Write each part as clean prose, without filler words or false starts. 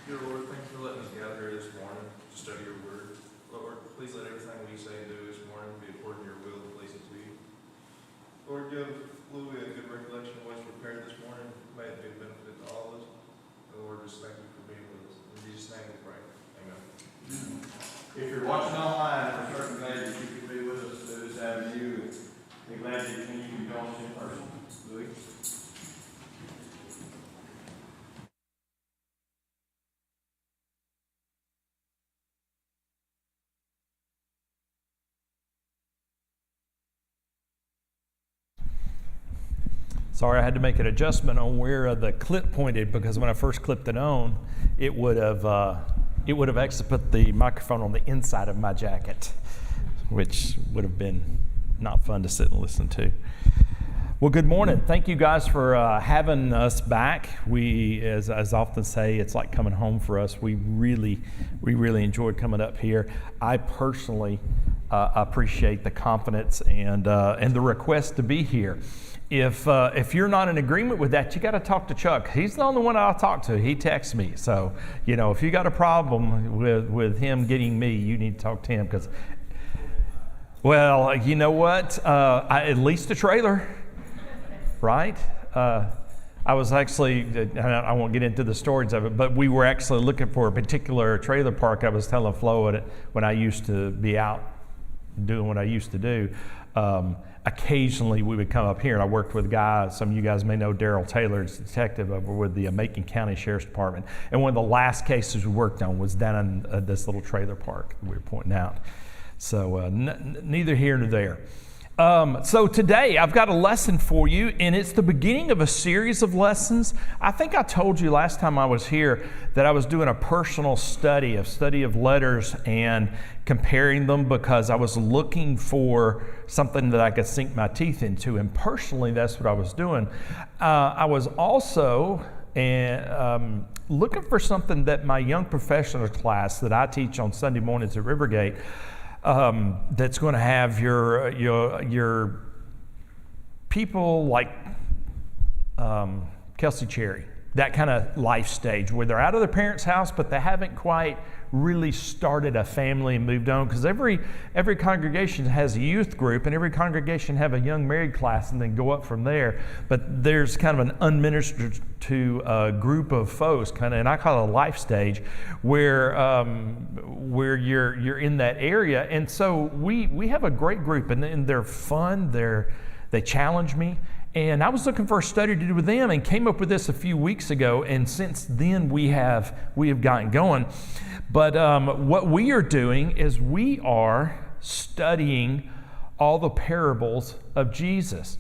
Dear Lord, thank you for letting us gather here this morning to study your word. Lord, please let everything we say and do this morning be according to your will and pleasing to you. Lord, give Louie a good recollection of what's prepared this morning. May it be a benefit to all of us. And Lord, just thank you for being with us. In Jesus' name we pray. Amen. If you're watching online, we're certainly glad that you can be with us through this avenue. We're glad that you can join us in person. Louis? Sorry, I had to make an adjustment on where the clip pointed, because when I first clipped it on, it would have actually put the microphone on the inside of my jacket, which would have been not fun to sit and listen to. Well, good morning. Thank you guys for having us back. We, as I often say, it's like coming home for us. We really enjoyed coming up here. I personally appreciate the confidence and the request to be here. If you're not in agreement with that, you got to talk to Chuck. He's the only one I'll talk to. He texts me. So, if you got a problem with him getting me, you need to talk to him, because, well, you know what? At least a trailer, right? I was actually, I won't get into the stories of it, but we were actually looking for a particular trailer park. I was telling Flo when I used to be out doing what I used to do. Occasionally we would come up here, and I worked with a guy, some of you guys may know Daryl Taylor, he's a detective over with the Macon County Sheriff's Department. And one of the last cases we worked on was down in this little trailer park we were pointing out. So neither here nor there. So today I've got a lesson for you, and it's the beginning of a series of lessons. I think I told you last time I was here that I was doing a personal study of letters and comparing them, because I was looking for something that I could sink my teeth into, and personally that's what I was doing. I was also looking for something that my young professional class that I teach on Sunday mornings at Rivergate, that's going to have your people like Kelsey Cherry, that kind of life stage where they're out of their parents' house, but they haven't quite really started a family and moved on, because every congregation has a youth group, and every congregation have a young married class, and then go up from there. But there's kind of an unministered to group of folks, and I call it a life stage, where you're in that area. And so we have a great group, and they're fun. They challenge me. And I was looking for a study to do with them, and came up with this a few weeks ago. And since then we have gotten going. But what we are doing is we are studying all the parables of Jesus.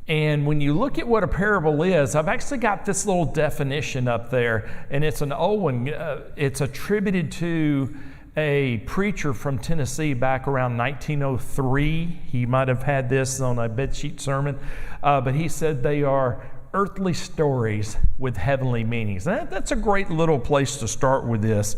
And when you look at what a parable is, I've actually got this little definition up there, and it's an old one. It's attributed to a preacher from Tennessee back around 1903. He might have had this on a bedsheet sermon, but he said they are earthly stories with heavenly meanings. And that's a great little place to start with this.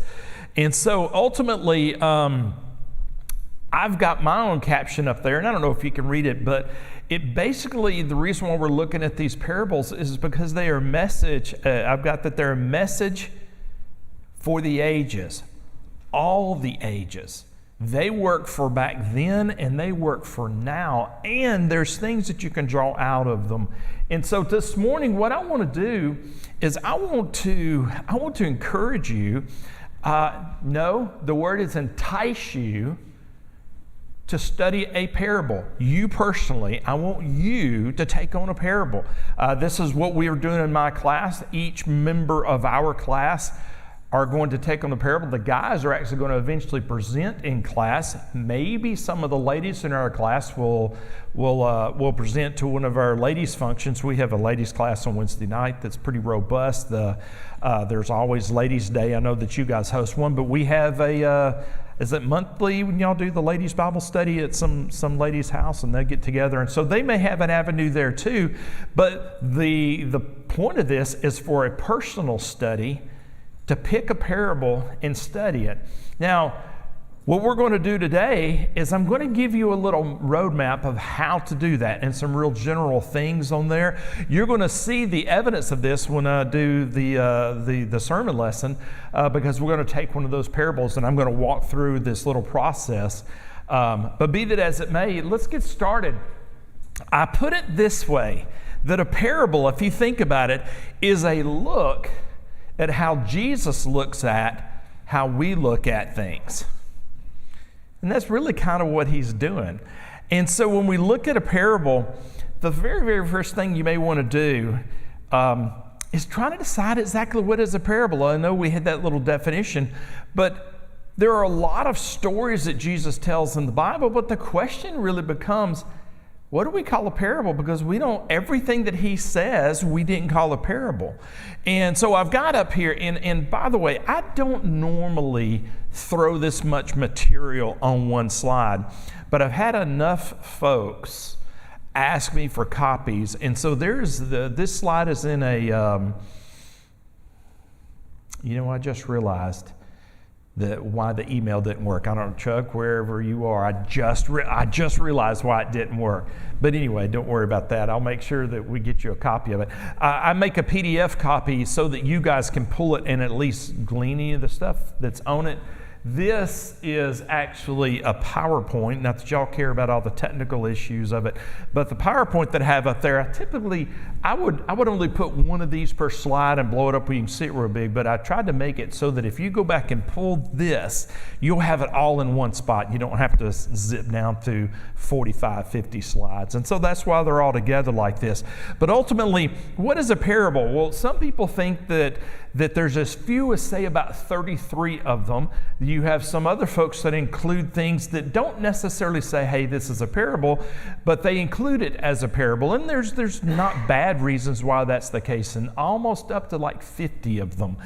And so ultimately, I've got my own caption up there, and I don't know if you can read it, but it basically, the reason why we're looking at these parables is because they are a message. I've got that they're a message for the ages, all the ages. They work for back then, and they work for now, and there's things that you can draw out of them. And so this morning, what I want to do is I want to encourage you. No, the word is entice you to study a parable. You personally, I want you to take on a parable. This is what we are doing in my class. Each member of our class are going to take on the parable. The guys are actually going to eventually present in class. Maybe some of the ladies in our class will present to one of our ladies' functions. We have a ladies' class on Wednesday night that's pretty robust. There's always Ladies' Day. I know that you guys host one, but we have is it monthly when y'all do the ladies' Bible study at some ladies' house, and they get together? And so they may have an avenue there too. But the point of this is for a personal study, to pick a parable and study it. Now, What we're going to do today is I'm going to give you a little roadmap of how to do that and some real general things on there. You're going to see the evidence of this when I do the sermon lesson because we're going to take one of those parables and I'm going to walk through this little process. But be that as it may, let's get started. I put it this way, that a parable, if you think about it, is a look at how Jesus looks at how we look at things. And that's really kind of what he's doing. And so when we look at a parable, the very, very first thing you may want to do is try to decide exactly what is a parable. I know we had that little definition, but there are a lot of stories that Jesus tells in the Bible, but the question really becomes, what do we call a parable? Because everything that he says, we didn't call a parable. And so I've got up here, and by the way, I don't normally throw this much material on one slide, but I've had enough folks ask me for copies. And so this slide is in a, I just realized why the email didn't work. I don't know, Chuck, wherever you are, I just realized why it didn't work. But anyway, don't worry about that. I'll make sure that we get you a copy of it. I make a PDF copy so that you guys can pull it and at least glean any of the stuff that's on it. This is actually a PowerPoint, not that y'all care about all the technical issues of it, but the PowerPoint that I have up there, I would only put one of these per slide and blow it up where you can see it real big, but I tried to make it so that if you go back and pull this, you'll have it all in one spot. You don't have to zip down to 45, 50 slides. And so that's why they're all together like this. But ultimately, what is a parable? Well, some people think that there's as few as, say, about 33 of them. You have some other folks that include things that don't necessarily say, hey, this is a parable, but they include it as a parable. And there's not bad reasons why that's the case, and almost up to like 50 of them.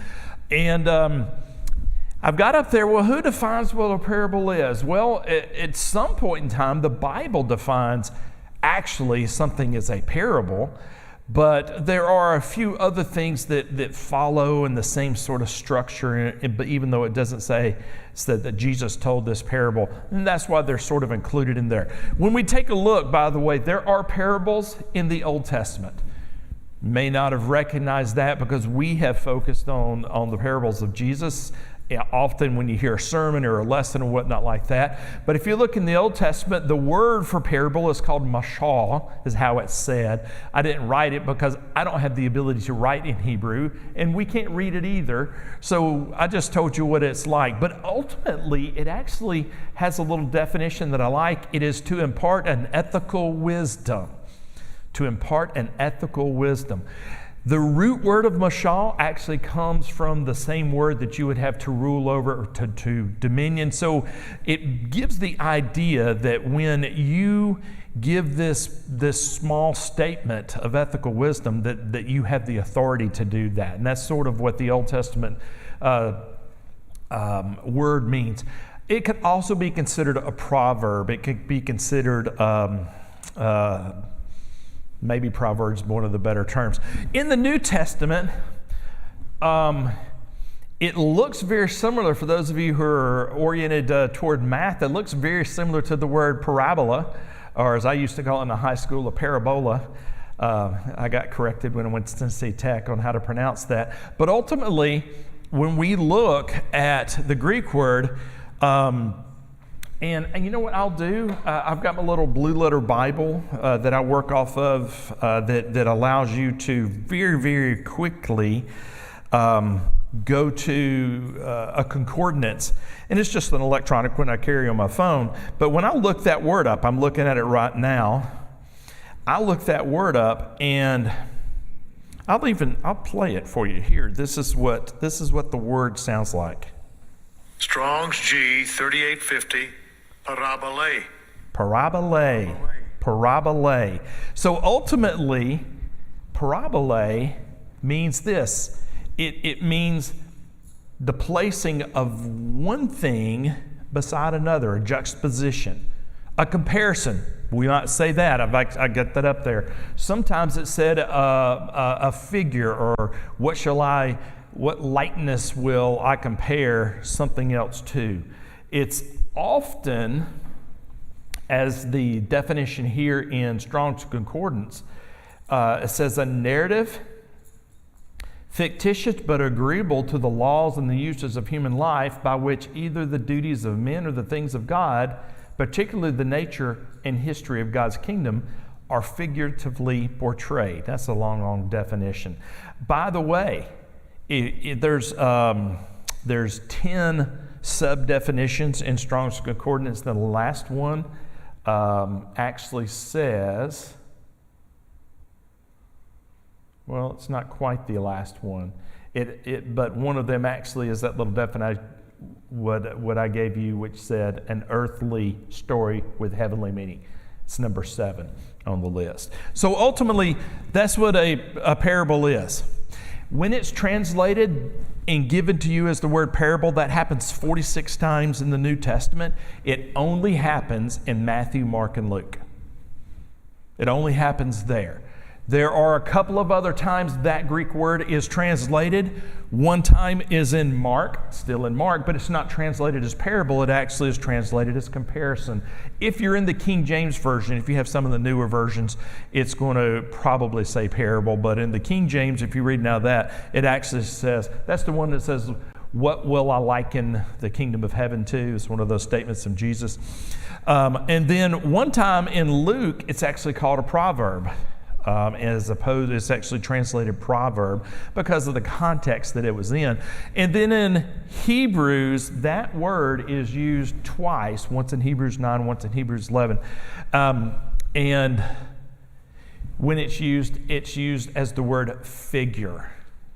And I've got up there, well, who defines what a parable is? Well, at some point in time, the Bible defines actually something as a parable. But there are a few other things that follow in the same sort of structure, but even though it doesn't say that Jesus told this parable, and that's why they're sort of included in there. When we take a look, by the way, there are parables in the Old Testament. You may not have recognized that because we have focused on the parables of Jesus. Often when you hear a sermon or a lesson or whatnot like that. But if you look in the Old Testament, the word for parable is called mashal, is how it's said. I didn't write it because I don't have the ability to write in Hebrew, and we can't read it either. So I just told you what it's like. But ultimately, it actually has a little definition that I like. It is to impart an ethical wisdom. To impart an ethical wisdom. The root word of mashal actually comes from the same word that you would have to rule over, or to dominion. So it gives the idea that when you give this small statement of ethical wisdom, that you have the authority to do that. And that's sort of what the Old Testament word means. It could also be considered a proverb. It could be considered maybe Proverbs is one of the better terms. In the New Testament, it looks very similar, for those of you who are oriented toward math, it looks very similar to the word parabola, or as I used to call it in the high school, a parabola. I got corrected when I went to Tennessee Tech on how to pronounce that. But ultimately, when we look at the Greek word, and you know what I'll do? I've got my little blue letter Bible that I work off of that allows you to very, very quickly go to a concordance. And it's just an electronic one I carry on my phone. But when I look that word up, I'm looking at it right now. I look that word up and I'll play it for you here. This is what the word sounds like. Strong's G 3850. Parabole. Parabole. So ultimately, parabole means this. It means the placing of one thing beside another, a juxtaposition, a comparison. We might say that. I got that up there. Sometimes it said a figure, or what likeness will I compare something else to? It's often, as the definition here in Strong's Concordance, it says a narrative fictitious but agreeable to the laws and the uses of human life, by which either the duties of men or the things of God, particularly the nature and history of God's kingdom, are figuratively portrayed. That's a long, long definition. By the way, there's 10 sub-definitions in Strong's Concordance. The last one actually says, well, it's not quite the last one. But one of them actually is that little definition, what I gave you, which said an earthly story with heavenly meaning. It's number 7 on the list. So ultimately, that's what a parable is. When it's translated and given to you as the word parable, that happens 46 times in the New Testament. It only happens in Matthew, Mark, and Luke. It only happens there. There are a couple of other times that Greek word is translated. One time is in Mark, still in Mark, but it's not translated as parable. It actually is translated as comparison. If you're in the King James Version, if you have some of the newer versions, it's going to probably say parable. But in the King James, if you read now that, it actually says, that's the one that says, what will I liken the kingdom of heaven to? It's one of those statements from Jesus. And then one time in Luke, it's actually called a proverb. As opposed, it's actually translated proverb because of the context that it was in. And then in Hebrews, that word is used twice, once in Hebrews 9, once in Hebrews 11. And when it's used as the word figure,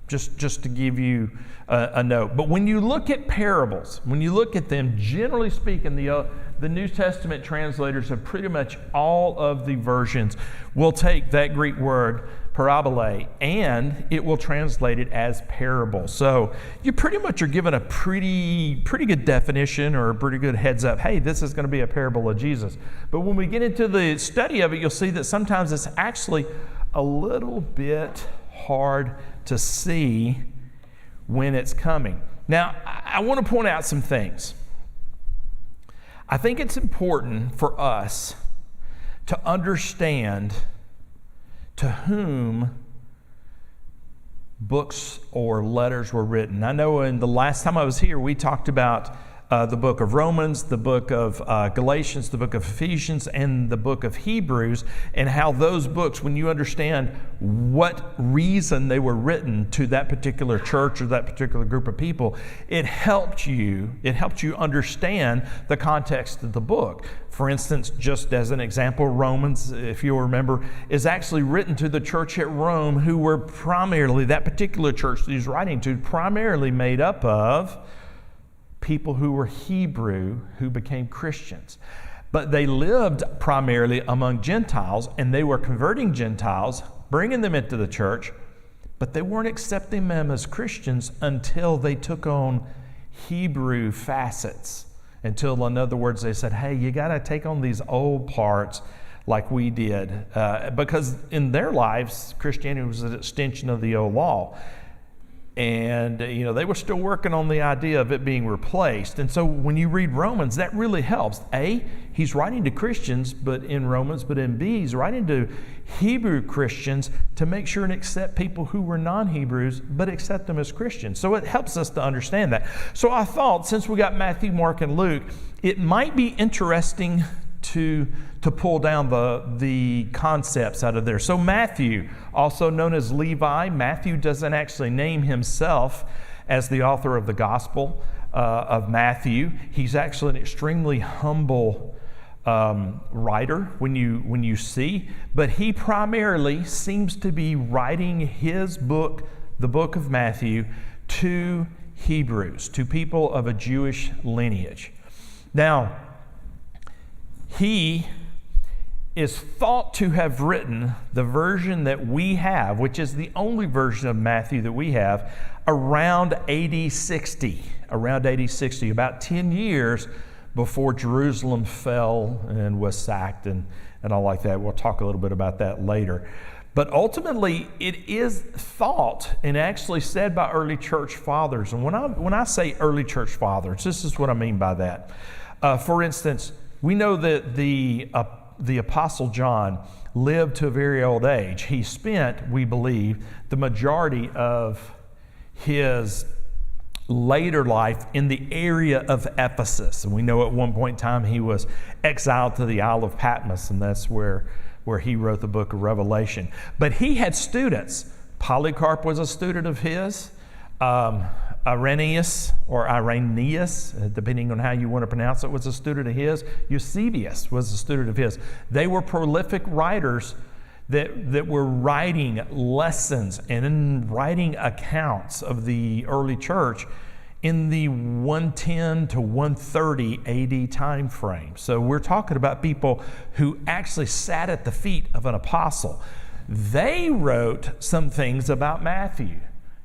just to give you a note. But when you look at parables, when you look at them, generally speaking, the New Testament translators of pretty much all of the versions will take that Greek word parabole and it will translate it as parable. So you pretty much are given a pretty good definition or a pretty good heads up. Hey, this is going to be a parable of Jesus. But when we get into the study of it, you'll see that sometimes it's actually a little bit hard to see when it's coming. Now, I want to point out some things. I think it's important for us to understand to whom books or letters were written. I know in the last time I was here, we talked about the book of Romans, the book of Galatians, the book of Ephesians, and the book of Hebrews, and how those books, when you understand what reason they were written to that particular church or that particular group of people, it helped you understand the context of the book. For instance, just as an example, Romans, if you'll remember, is actually written to the church at Rome, who were primarily, that particular church that he's writing to, primarily made up of people who were Hebrew who became Christians. But they lived primarily among Gentiles, and they were converting Gentiles, bringing them into the church, but they weren't accepting them as Christians until they took on Hebrew facets. Until, in other words, they said, hey, you got to take on these old parts like we did. Because in their lives, Christianity was an extension of the old law. And, they were still working on the idea of it being replaced. And so when you read Romans, that really helps. A, he's writing to Christians, but in Romans, but in B, he's writing to Hebrew Christians to make sure and accept people who were non-Hebrews, but accept them as Christians. So it helps us to understand that. So I thought, since we got Matthew, Mark, and Luke, it might be interesting to pull down the concepts out of there. So Matthew, also known as Levi, Matthew doesn't actually name himself as the author of the Gospel of Matthew. He's actually an extremely humble writer when you see, but he primarily seems to be writing his book, the book of Matthew, to Hebrews, to people of a Jewish lineage. Now, he is thought to have written the version that we have, which is the only version of Matthew that we have, around AD 60, about 10 years before Jerusalem fell and was sacked and all like that. We'll talk a little bit about that later. But ultimately, it is thought and actually said by early church fathers. And when I say early church fathers, this is what I mean by that. For instance, we know that the Apostle John lived to a very old age. He spent, we believe, the majority of his later life in the area of Ephesus. And we know at one point in time he was exiled to the Isle of Patmos, and that's where he wrote the book of Revelation. But he had students. Polycarp was a student of his. Irenaeus, depending on how you want to pronounce it, was a student of his. Eusebius was a student of his. They were prolific writers that were writing lessons and writing accounts of the early church in the 110 to 130 AD time frame. So we're talking about people who actually sat at the feet of an apostle. They wrote some things about Matthew.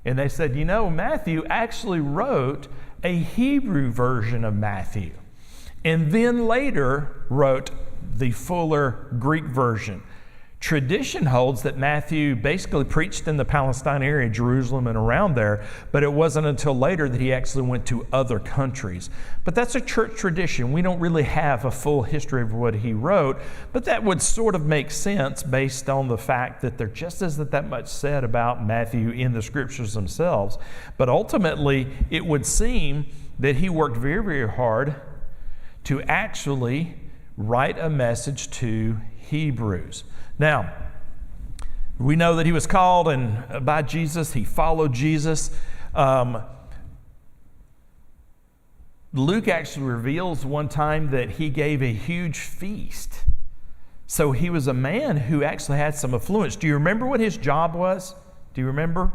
And they said, Matthew actually wrote a Hebrew version of Matthew, and then later wrote the fuller Greek version. Tradition holds that Matthew basically preached in the Palestine area, Jerusalem and around there, but it wasn't until later that he actually went to other countries. But that's a church tradition. We don't really have a full history of what he wrote, but that would sort of make sense based on the fact that there just isn't that much said about Matthew in the scriptures themselves. But ultimately, it would seem that he worked very, very hard to actually write a message to Hebrews. Now, we know that he was called by Jesus. He followed Jesus. Luke actually reveals one time that he gave a huge feast. So he was a man who actually had some affluence. Do you remember what his job was? Do you remember?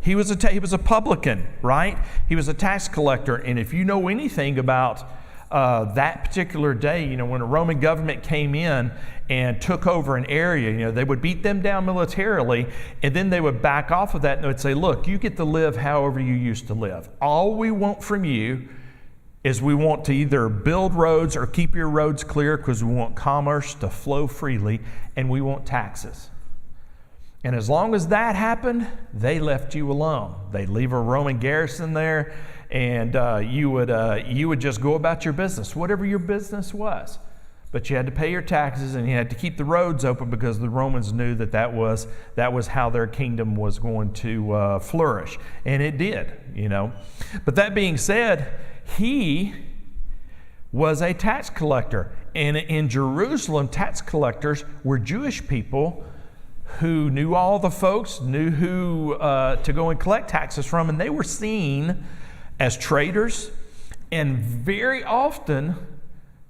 He was a publican, right? He was a tax collector. And if you know anything about that particular day, when the Roman government came in and took over an area, they would beat them down militarily, and then they would back off of that and they would say, look, you get to live however you used to live. All we want from you is we want to either build roads or keep your roads clear because we want commerce to flow freely, and we want taxes. And as long as that happened, they left you alone. They'd leave a Roman garrison there, and you would just go about your business, whatever your business was. But you had to pay your taxes, and you had to keep the roads open because the Romans knew that was how their kingdom was going to flourish, and it did. But that being said, he was a tax collector, and in Jerusalem, tax collectors were Jewish people who knew all the folks, knew who to go and collect taxes from, and they were seen as traitors, and very often,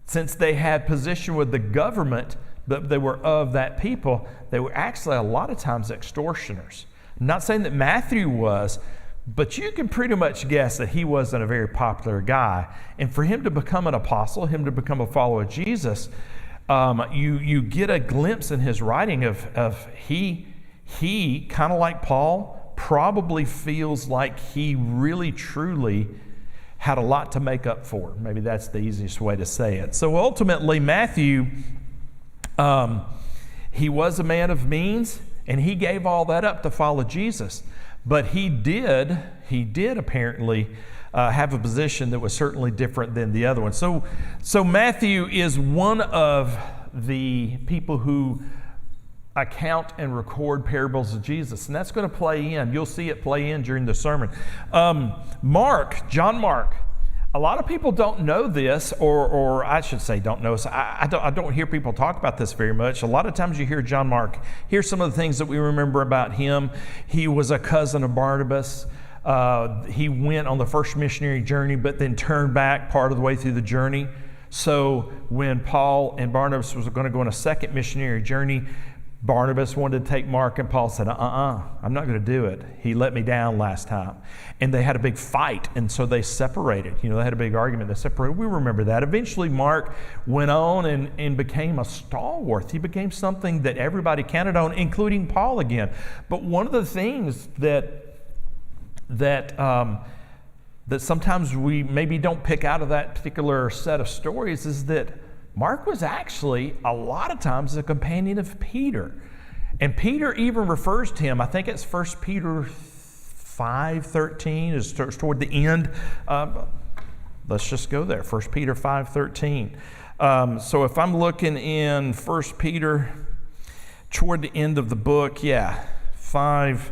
since they had position with the government, but they were of that people, they were actually a lot of times extortioners. I'm not saying that Matthew was, but you can pretty much guess that he wasn't a very popular guy. And for him to become an apostle, him to become a follower of Jesus, you get a glimpse in his writing of he kind of like Paul, probably feels like he really truly had a lot to make up for. Maybe that's the easiest way to say it. So ultimately, Matthew, he was a man of means, and he gave all that up to follow Jesus. But he did apparently have a position that was certainly different than the other one. So Matthew is one of the people who account and record parables of Jesus, and that's going to play in. You'll see it play in during the sermon. John Mark. A lot of people don't know this, or I should say don't know. So I don't hear people talk about this very much. A lot of times you hear John Mark. Here's some of the things that we remember about him. He was a cousin of Barnabas. He went on the first missionary journey, but then turned back part of the way through the journey. So when Paul and Barnabas was going to go on a second missionary journey, Barnabas wanted to take Mark, and Paul said, I'm not going to do it. He let me down last time. And they had a big fight, and so they separated. They had a big argument. They separated. We remember that. Eventually, Mark went on and became a stalwart. He became something that everybody counted on, including Paul again. But one of the things that sometimes we maybe don't pick out of that particular set of stories is that Mark was actually, a lot of times, a companion of Peter. And Peter even refers to him, I think it's 1 Peter 5:13, is toward the end. Let's just go there, 1 Peter 5:13. So if I'm looking in 1 Peter, toward the end of the book, 5,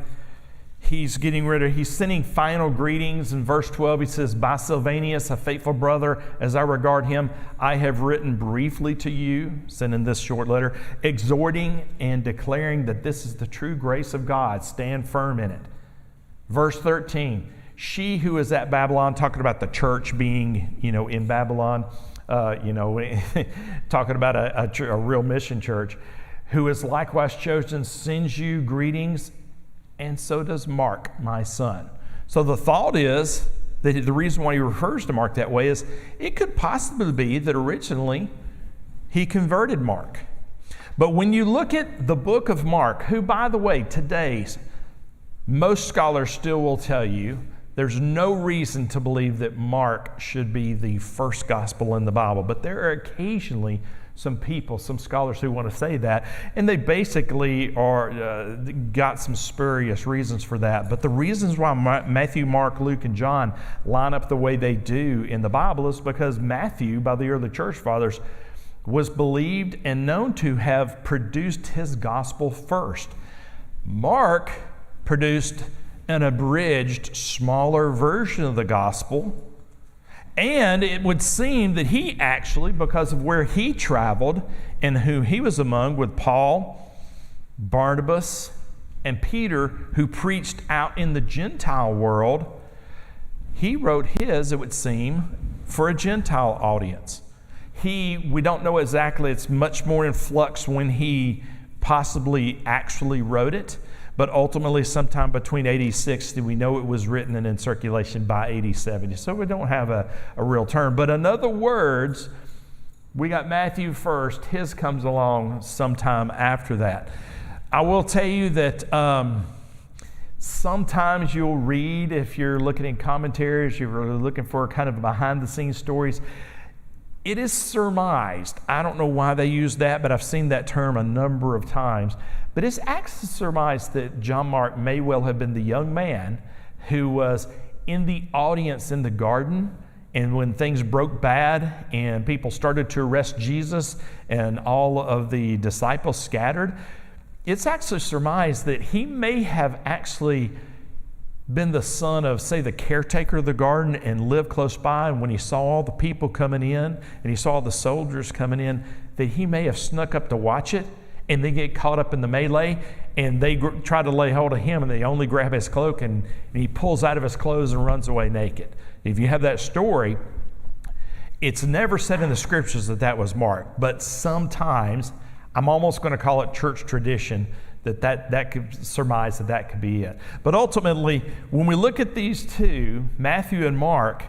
he's sending final greetings. In verse 12, he says, by Silvanus, a faithful brother, as I regard him, I have written briefly to you, sending this short letter, exhorting and declaring that this is the true grace of God. Stand firm in it. Verse 13, she who is at Babylon, talking about the church being, in Babylon, talking about a real mission church, who is likewise chosen, sends you greetings, and so does Mark, my son. So the thought is that the reason why he refers to Mark that way is it could possibly be that originally he converted Mark. But when you look at the book of Mark, who, by the way, today's most scholars still will tell you there's no reason to believe that Mark should be the first gospel in the Bible. But there are occasionally some scholars who want to say that, and they basically are got some spurious reasons for that. But the reasons why Matthew, Mark, Luke, and John line up the way they do in the Bible is because Matthew, by the early church fathers, was believed and known to have produced his gospel first. Mark produced an abridged, smaller version of the gospel. And it would seem that he actually, because of where he traveled and who he was among with Paul, Barnabas, and Peter, who preached out in the Gentile world, he wrote his, it would seem, for a Gentile audience. We don't know exactly, it's much more in flux when he possibly actually wrote it. But ultimately, sometime between AD 60, we know it was written and in circulation by AD 70. So we don't have a real term. But in other words, we got Matthew first. His comes along sometime after that. I will tell you that sometimes you'll read, if you're looking in commentaries, you're looking for kind of behind-the-scenes stories, it is surmised. I don't know why they use that, but I've seen that term a number of times. But it's actually surmised that John Mark may well have been the young man who was in the audience in the garden, and when things broke bad and people started to arrest Jesus and all of the disciples scattered, it's actually surmised that he may have actually been the son of, say, the caretaker of the garden and lived close by, and when he saw all the people coming in and he saw the soldiers coming in, that he may have snuck up to watch it and they get caught up in the melee, and they try to lay hold of him, and they only grab his cloak, and he pulls out of his clothes and runs away naked. If you have that story, it's never said in the scriptures that was Mark, but sometimes, I'm almost going to call it church tradition, that could surmise that could be it. But ultimately, when we look at these two, Matthew and Mark,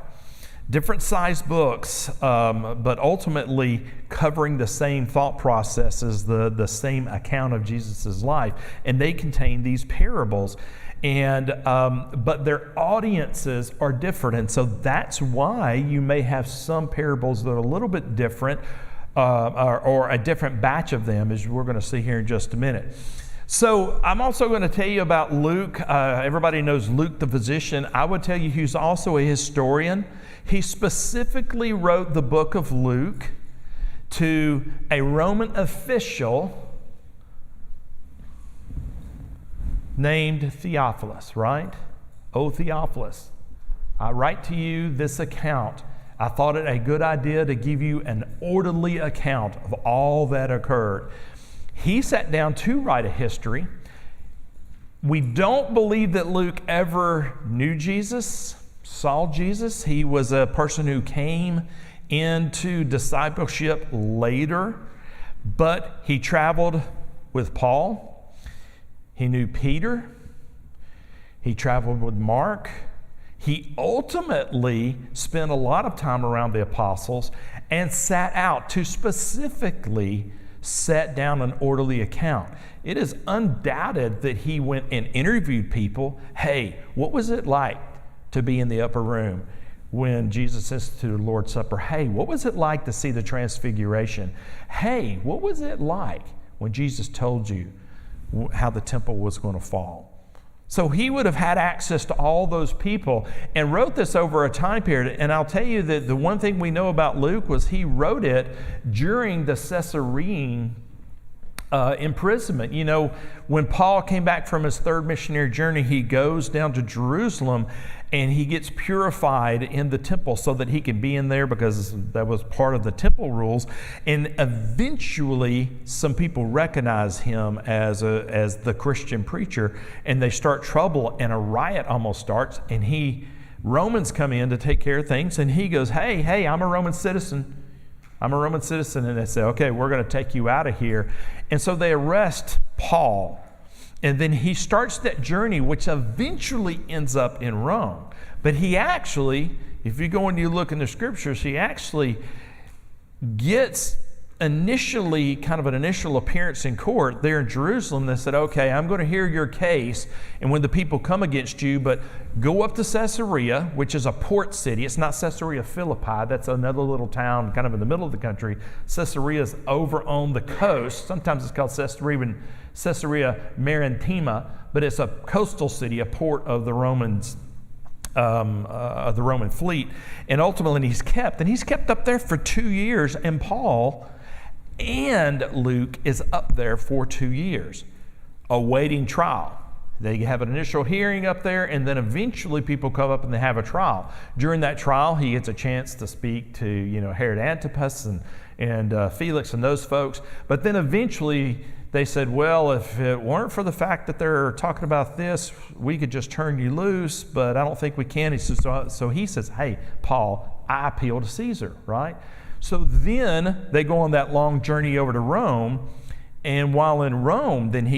different sized books, but ultimately covering the same thought processes, the same account of Jesus' life, and they contain these parables. And but their audiences are different, and so that's why you may have some parables that are a little bit different, or a different batch of them, as we're going to see here in just a minute. So I'm also going to tell you about Luke. Everybody knows Luke the physician. I would tell you he's also a historian. He specifically wrote the book of Luke to a Roman official named Theophilus, right? Oh, Theophilus, I write to you this account. I thought it a good idea to give you an orderly account of all that occurred. He sat down to write a history. We don't believe that Luke ever knew Jesus, saw Jesus. He was a person who came into discipleship later, but he traveled with Paul. He knew Peter. He traveled with Mark. He ultimately spent a lot of time around the apostles and sat out to specifically set down an orderly account. It is undoubted that he went and interviewed people. Hey, what was it like to be in the upper room when Jesus instituted the Lord's Supper? Hey, what was it like to see the Transfiguration? Hey, what was it like when Jesus told you how the temple was going to fall. So he would have had access to all those people and wrote this over a time period. And I'll tell you that the one thing we know about Luke was he wrote it during the Caesarean imprisonment. You know, when Paul came back from his third missionary journey, he goes down to Jerusalem and he gets purified in the temple so that he can be in there, because that was part of the temple rules. And eventually some people recognize him as the Christian preacher, and they start trouble, and a riot almost starts, and Romans come in to take care of things, and he goes, hey, I'm a Roman citizen. I'm a Roman citizen. And they say, okay, we're going to take you out of here. And so they arrest Paul. And then he starts that journey, which eventually ends up in Rome. But he actually, if you go and you look in the scriptures, he actually gets initially kind of an initial appearance in court there in Jerusalem. They said, okay, I'm going to hear your case, and when the people come against you, but go up to Caesarea, which is a port city. It's not Caesarea Philippi. That's another little town kind of in the middle of the country. Caesarea is over on the coast. Sometimes it's called Caesarea Maritima, but it's a coastal city, a port of the Romans, of the Roman fleet. And ultimately he's kept up there for 2 years, and Paul and Luke is up there for 2 years, awaiting trial. They have an initial hearing up there, and then eventually people come up and they have a trial. During that trial, he gets a chance to speak to, Herod Antipas and Felix and those folks. But then eventually they said, well, if it weren't for the fact that they're talking about this, we could just turn you loose, but I don't think we can. So he says, hey, Paul, I appeal to Caesar, right? So then they go on that long journey over to Rome, and while in Rome, then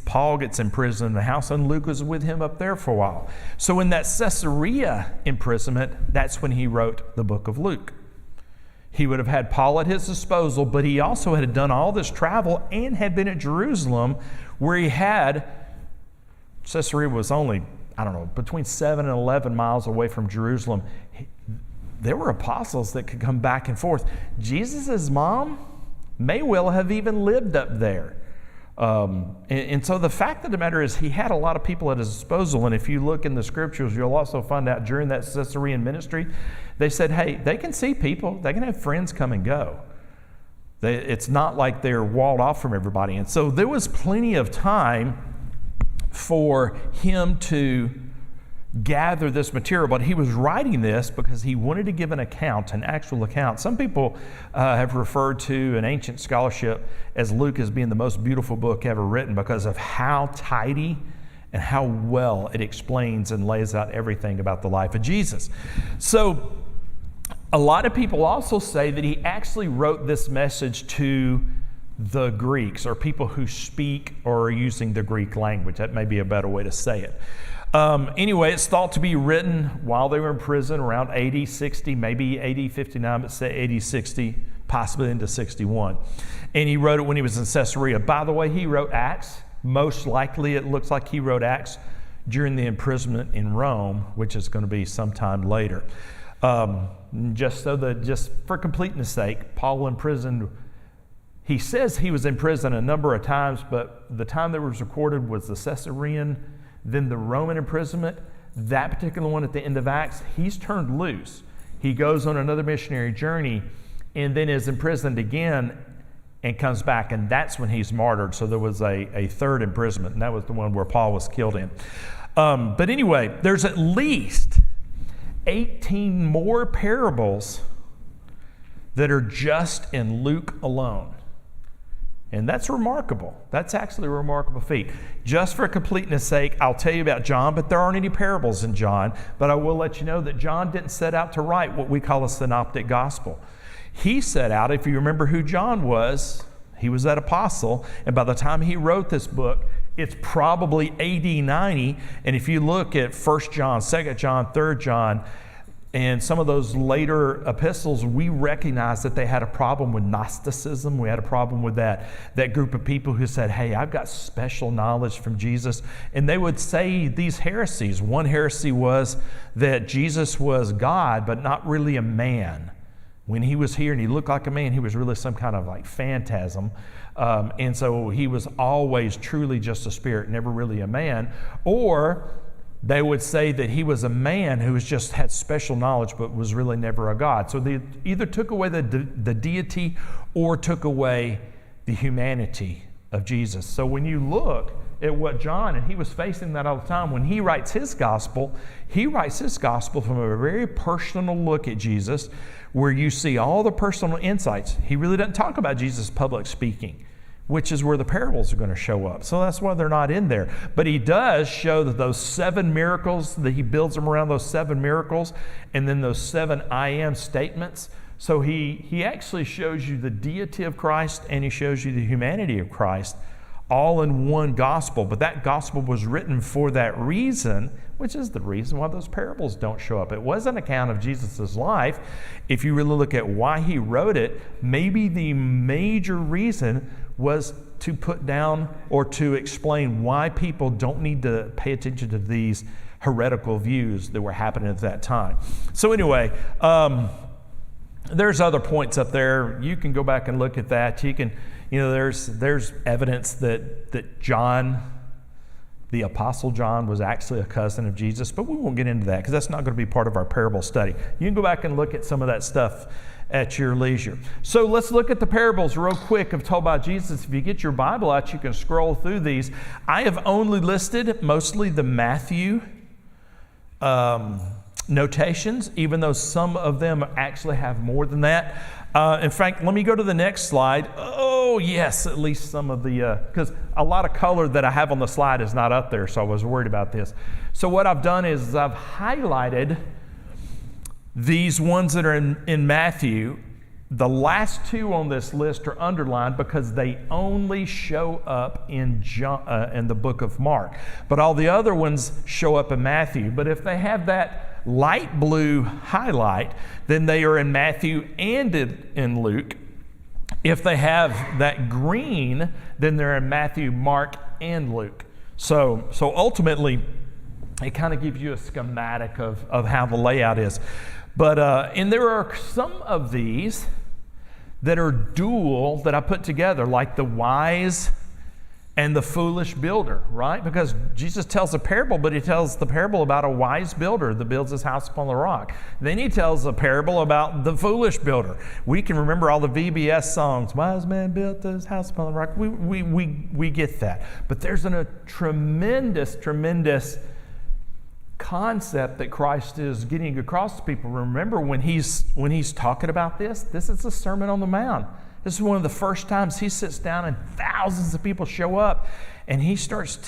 Paul gets imprisoned in the house, and Luke was with him up there for a while. So in that Caesarea imprisonment, that's when he wrote the book of Luke. He would have had Paul at his disposal, but he also had done all this travel and had been at Jerusalem, where Caesarea was only, between 7 and 11 miles away from Jerusalem. There were apostles that could come back and forth. Jesus' mom may well have even lived up there. And so the fact of the matter is he had a lot of people at his disposal. And if you look in the scriptures, you'll also find out during that Caesarean ministry, they said, hey, they can see people. They can have friends come and go. It's not like they're walled off from everybody. And so there was plenty of time for him to gather this material, but he was writing this because he wanted to give an actual account. Some people have referred to an ancient scholarship as Luke as being the most beautiful book ever written because of how tidy and how well it explains and lays out everything about the life of Jesus. So a lot of people also say that he actually wrote this message to the Greeks, or people who speak or are using the Greek language. That may be a better way to say it. Anyway, it's thought to be written while they were in prison around AD 60, maybe AD 59, but say AD 60, possibly into 61. And he wrote it when he was in Caesarea. By the way, he wrote Acts. Most likely it looks like he wrote Acts during the imprisonment in Rome, which is going to be sometime later. Just for completeness sake, Paul imprisoned. He says he was in prison a number of times, but the time that was recorded was the Caesarean, then the Roman imprisonment. That particular one at the end of Acts, he's turned loose. He goes on another missionary journey and then is imprisoned again and comes back, and that's when he's martyred. So there was a third imprisonment, and that was the one where Paul was killed in. But anyway, there's at least 18 more parables that are just in Luke alone. And that's remarkable. That's actually a remarkable feat. Just for completeness sake, I'll tell you about John, but there aren't any parables in John. But I will let you know that John didn't set out to write what we call a synoptic gospel. He set out, if you remember who John was, he was that apostle. And by the time he wrote this book, it's probably AD 90. And if you look at 1 John, 2 John, 3 John, and some of those later epistles, we recognize that they had a problem with Gnosticism. We had a problem with that group of people who said, hey, I've got special knowledge from Jesus. And they would say these heresies. One heresy was that Jesus was God, but not really a man. when he was here and he looked like a man, he was really some kind of like phantasm. And so he was always truly just a spirit, never really a man. Or they would say that he was a man who was just had special knowledge but was really never a God. So they either took away the deity or took away the humanity of Jesus. So when you look at what John, and he was facing that all the time, when he writes his gospel from a very personal look at Jesus, where you see all the personal insights. He really doesn't talk about Jesus' public speaking, which is where the parables are going to show up. So that's why they're not in there. But he does show that those 7 miracles, that he builds them around those 7 miracles, and then those 7 I am statements. So he actually shows you the deity of Christ and he shows you the humanity of Christ all in one gospel. But that gospel was written for that reason, which is the reason why those parables don't show up. It was an account of Jesus' life. If you really look at why he wrote it, maybe the major reason was to put down or to explain why people don't need to pay attention to these heretical views that were happening at that time. So anyway, there's other points up there. You can go back and look at that. You can, there's evidence that John, the Apostle John, was actually a cousin of Jesus, but we won't get into that because that's not going to be part of our parable study. You can go back and look at some of that stuff at your leisure. So let's look at the parables real quick of told by Jesus. If you get your Bible out, you can scroll through these. I have only listed mostly the Matthew notations, even though some of them actually have more than that. In fact, let me go to the next slide. Oh, yes, at least some of the, because a lot of color that I have on the slide is not up there, so I was worried about this. So what I've done is I've highlighted these ones that are in Matthew. The last 2 on this list are underlined because they only show up in the book of Mark. But all the other ones show up in Matthew. But if they have that light blue highlight, then they are in Matthew and in Luke. If they have that green, then they're in Matthew, Mark, and Luke. So ultimately, it kind of gives you a schematic of how the layout is. But and there are some of these that are dual that I put together, like the wise and the foolish builder, right? Because Jesus tells a parable, but he tells the parable about a wise builder that builds his house upon the rock. Then he tells a parable about the foolish builder. We can remember all the VBS songs, wise man built his house upon the rock. We get that. But there's a tremendous concept that Christ is getting across to people. Remember when he's talking about this is the Sermon on the Mount. This is one of the first times he sits down and thousands of people show up and he starts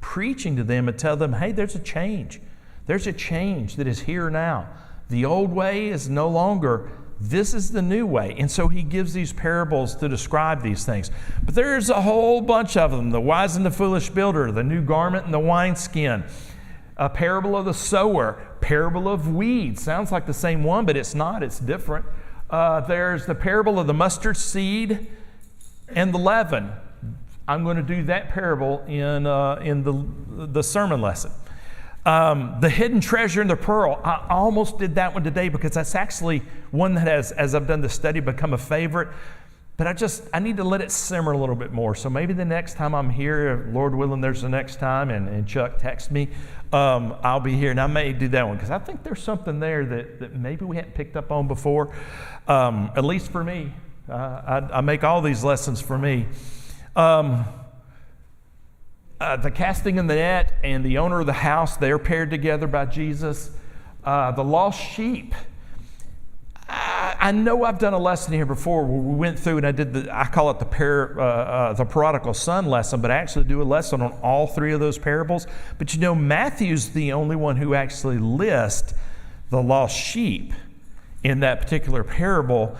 preaching to them and tell them, hey, there's a change. There's a change that is here now. The old way is no longer. This is the new way. And so he gives these parables to describe these things. But there's a whole bunch of them. The wise and the foolish builder, the new garment and the wineskin, a parable of the sower, parable of weeds. Sounds like the same one, but it's not. It's different. There's the parable of the mustard seed and the leaven. I'm going to do that parable in the sermon lesson. The hidden treasure and the pearl. I almost did that one today because that's actually one that has, as I've done the study, become a favorite. But I need to let it simmer a little bit more. So maybe the next time I'm here, Lord willing, there's the next time, and Chuck texts me, I'll be here. And I may do that one because I think there's something there that maybe we hadn't picked up on before, at least for me. I make all these lessons for me. The casting in the net and the owner of the house, they're paired together by Jesus. The lost sheep. I know I've done a lesson here before where we went through and I call it the prodigal son lesson, but I actually do a lesson on all 3 of those parables. But Matthew's the only one who actually lists the lost sheep in that particular parable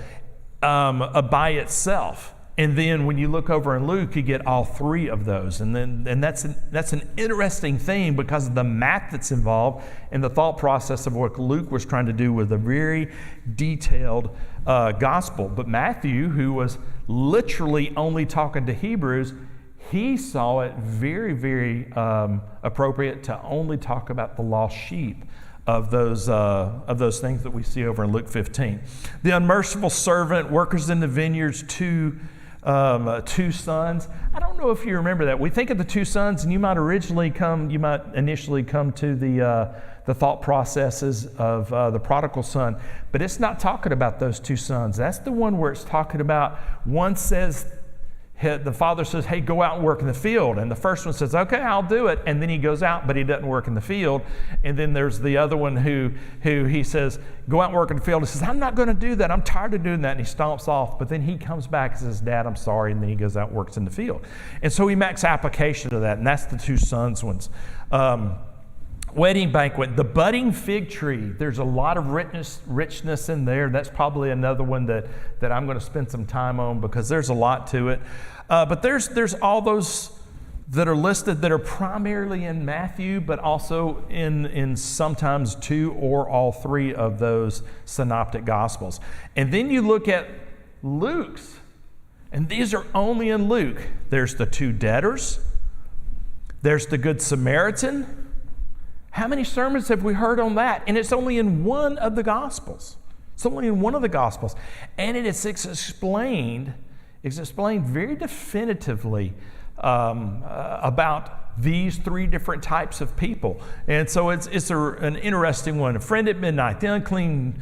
by itself. And then when you look over in Luke, you get all 3 of those. And that's an interesting thing because of the math that's involved and the thought process of what Luke was trying to do with a very detailed gospel. But Matthew, who was literally only talking to Hebrews, he saw it very, very appropriate to only talk about the lost sheep of those things that we see over in Luke 15. The unmerciful servant, workers in the vineyards, two sons. I don't know if you remember that. We think of the two sons, and you might initially come to the thought processes of the prodigal son, but it's not talking about those two sons. That's the one where it's talking about one says, the father says, hey, go out and work in the field. And the first one says, okay, I'll do it. And then he goes out, but he doesn't work in the field. And then there's the other one who he says, go out and work in the field. He says, I'm not going to do that. I'm tired of doing that. And he stomps off. But then he comes back and says, Dad, I'm sorry. And then he goes out and works in the field. And so he makes application of that. And that's the two sons ones. Wedding banquet, the budding fig tree. There's a lot of richness in there. That's probably another one that I'm going to spend some time on because there's a lot to it. But there's all those that are listed that are primarily in Matthew, but also in sometimes two or all three of those synoptic gospels. And then you look at Luke's, and these are only in Luke. There's the two debtors. There's the Good Samaritan. How many sermons have we heard on that? And it's only in one of the Gospels. It's only in one of the Gospels. And it's explained very definitively about these three different types of people. And so it's an interesting one. A friend at midnight, the unclean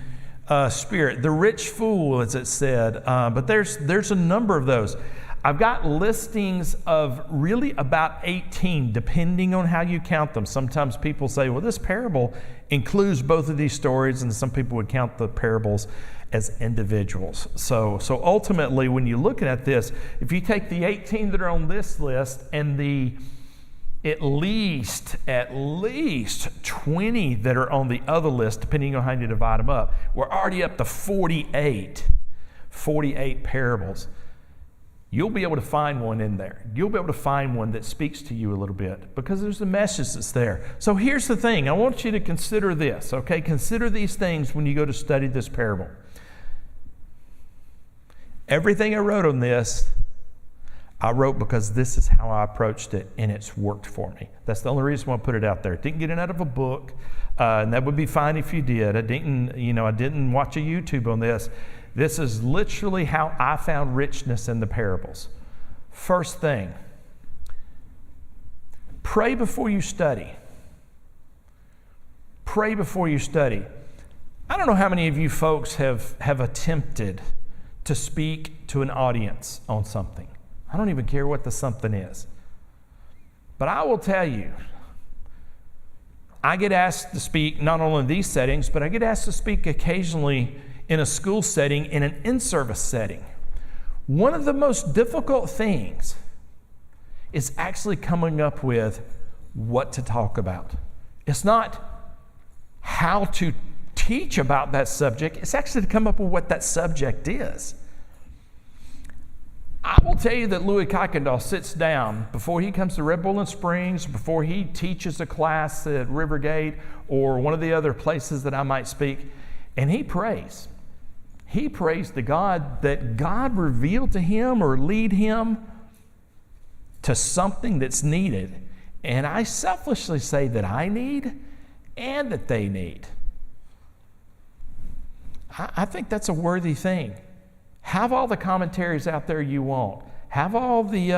spirit, the rich fool, as it said. But there's a number of those. I've got listings of really about 18, depending on how you count them. Sometimes people say, well, this parable includes both of these stories, and some people would count the parables as individuals. So ultimately, when you're looking at this, if you take the 18 that are on this list and the at least 20 that are on the other list, depending on how you divide them up, we're already up to 48 parables. You'll be able to find one in there. You'll be able to find one that speaks to you a little bit because there's a message that's there. So here's the thing. I want you to consider this, okay? Consider these things when you go to study this parable. Everything I wrote on this, I wrote because this is how I approached it, and it's worked for me. That's the only reason why I put it out there. I didn't get it out of a book, and that would be fine if you did. I didn't watch a YouTube on this. This is literally how I found richness in the parables. First thing, pray before you study. Pray before you study. I don't know how many of you folks have attempted to speak to an audience on something. I don't even care what the something is. But I will tell you, I get asked to speak not only in these settings, but I get asked to speak occasionally in a school setting, in an in-service setting. One of the most difficult things is actually coming up with what to talk about. It's not how to teach about that subject, it's actually to come up with what that subject is. I will tell you that Louis Kuykendall sits down before he comes to Red Bull and Springs, before he teaches a class at Rivergate or one of the other places that I might speak, and he prays. He prays to God that God reveal to him or lead him to something that's needed. And I selfishly say that I need and that they need. I think that's a worthy thing. Have all the commentaries out there you want. Have all the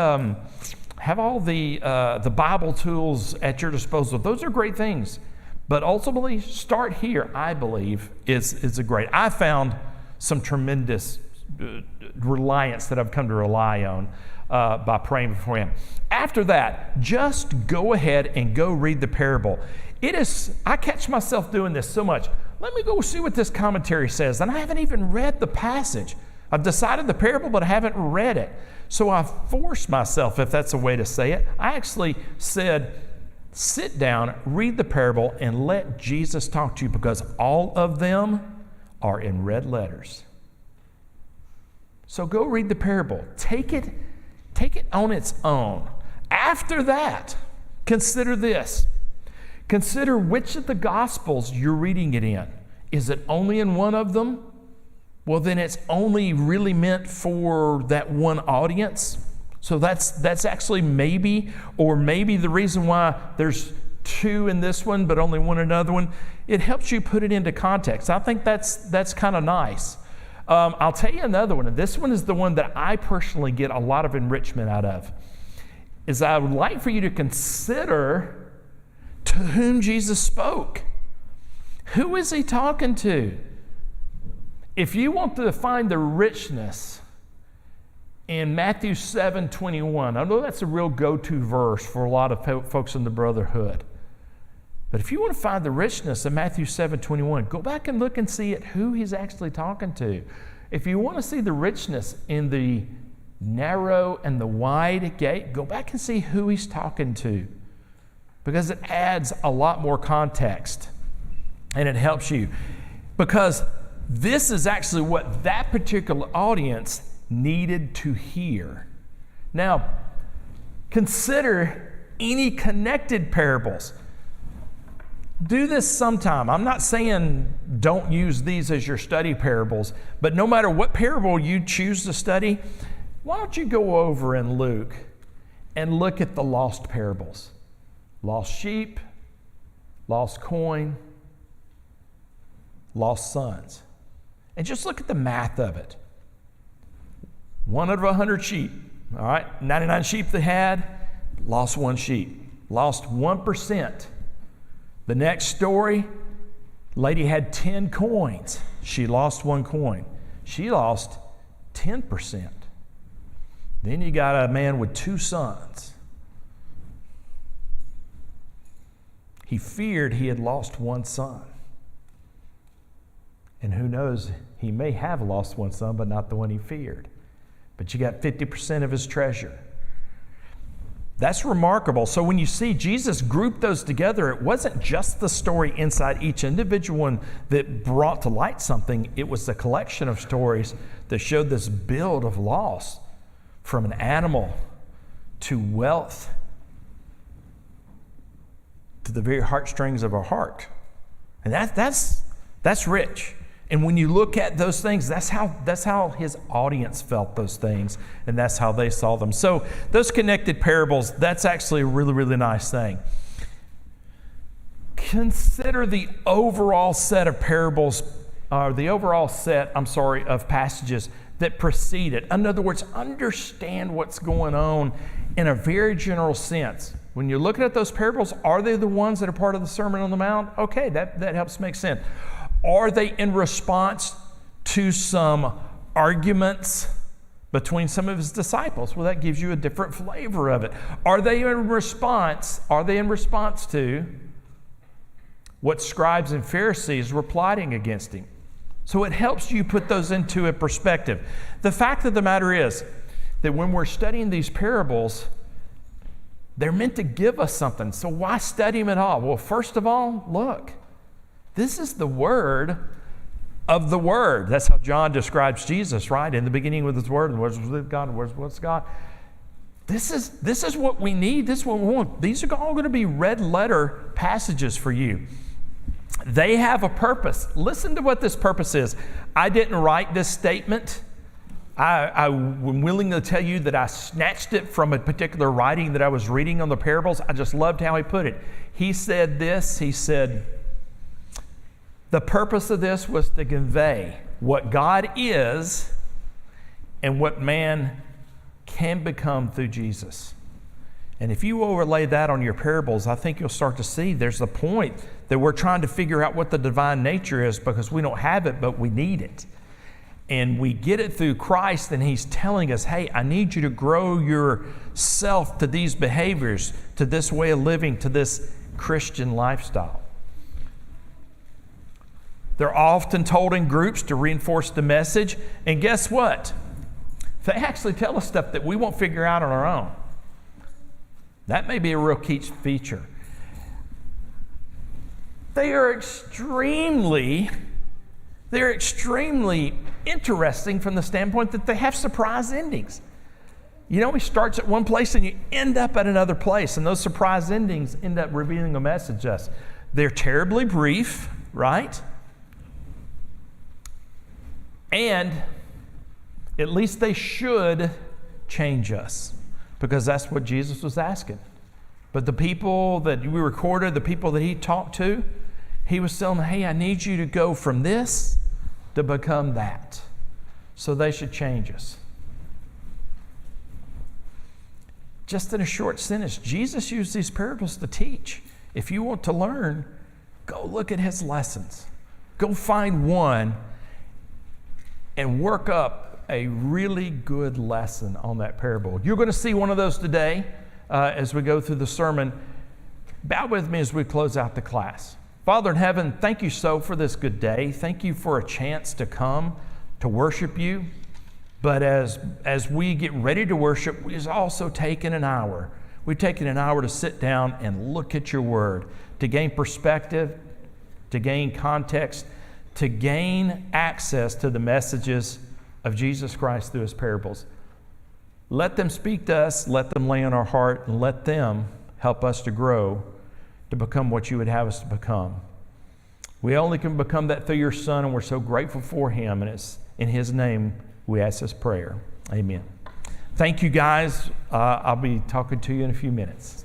Bible tools at your disposal. Those are great things. But ultimately, start here, I believe, is a great. I found some tremendous reliance that I've come to rely on by praying before Him. After that, just go ahead and go read the parable. I catch myself doing this so much. Let me go see what this commentary says. And I haven't even read the passage. I've decided the parable, but I haven't read it. So I forced myself, if that's a way to say it. I actually said, sit down, read the parable, and let Jesus talk to you, because all of them are in red letters. So go read the parable. Take it on its own. After that, consider this. Consider which of the Gospels you're reading it in. Is it only in one of them? Well, then it's only really meant for that one audience. So that's actually maybe the reason why there's two in this one, but only one in another one. It helps you put it into context. I think that's kind of nice. I'll tell you another one, and this one is the one that I personally get a lot of enrichment out of, is I would like for you to consider to whom Jesus spoke. Who is he talking to? If you want to find the richness in Matthew 7:21, I know that's a real go-to verse for a lot of folks in the brotherhood. But if you want to find the richness of Matthew 7:21, go back and look and see at who he's actually talking to. If you want to see the richness in the narrow and the wide gate, go back and see who he's talking to, because it adds a lot more context and it helps you, because this is actually what that particular audience needed to hear. Now, consider any connected parables. Do this sometime. I'm not saying don't use these as your study parables, but no matter what parable you choose to study, why don't you go over in Luke and look at the lost parables? Lost sheep, lost coin, lost sons. And just look at the math of it. 1 out of 100 sheep, all right? 99 sheep they had, lost 1 sheep, lost 1%. The next story, lady had 10 coins. She lost 1 coin. She lost 10%. Then you got a man with 2 sons. He feared he had lost 1 son. And who knows, he may have lost 1 son, but not the one he feared. But you got 50% of his treasure. That's remarkable. So when you see Jesus group those together, it wasn't just the story inside each individual one that brought to light something. It was the collection of stories that showed this build of loss, from an animal to wealth to the very heartstrings of our heart. And that's rich. And when you look at those things, that's how his audience felt those things, and that's how they saw them. So those connected parables, that's actually a really, really nice thing. Consider the overall set of parables, of passages that precede it. In other words, understand what's going on in a very general sense. When you're looking at those parables, are they the ones that are part of the Sermon on the Mount? Okay, that helps make sense. Are they in response to some arguments between some of his disciples? Well, that gives you a different flavor of it. Are they in response to what scribes and Pharisees were plotting against him? So it helps you put those into a perspective. The fact of the matter is that when we're studying these parables, they're meant to give us something. So why study them at all? Well, first of all, look. This is the word of the Word. That's how John describes Jesus, right? In the beginning with his Word, and the Word was with God, and the Word was God. This is what we need. This is what we want. These are all going to be red letter passages for you. They have a purpose. Listen to what this purpose is. I didn't write this statement. I'm willing to tell you that I snatched it from a particular writing that I was reading on the parables. I just loved how he put it. He said this. He said, the purpose of this was to convey what God is and what man can become through Jesus. And if you overlay that on your parables, I think you'll start to see there's a point that we're trying to figure out what the divine nature is, because we don't have it, but we need it. And we get it through Christ, and he's telling us, hey, I need you to grow yourself to these behaviors, to this way of living, to this Christian lifestyle. They're often told in groups to reinforce the message. And guess what? They actually tell us stuff that we won't figure out on our own. That may be a real key feature. They're extremely interesting from the standpoint that they have surprise endings. You know, he starts at one place and you end up at another place, and those surprise endings end up revealing a message to us. They're terribly brief, right? And at least they should change us, because that's what Jesus was asking. But the people that we recorded, the people that he talked to, he was telling them, hey, I need you to go from this to become that. So they should change us. Just in a short sentence, Jesus used these parables to teach. If you want to learn, go look at his lessons. Go find one and work up a really good lesson on that parable. You're going to see one of those today as we go through the sermon. Bow with me as we close out the class. Father in heaven, thank you so for this good day. Thank you for a chance to come to worship you. But as we get ready to worship, we've also taken an hour. We've taken an hour to sit down and look at your word, to gain perspective, to gain context, to gain access to the messages of Jesus Christ through his parables. Let them speak to us, let them lay on our heart, and let them help us to grow to become what you would have us to become. We only can become that through your Son, and we're so grateful for him, and it's in his name we ask this prayer. Amen. Thank you, guys. I'll be talking to you in a few minutes.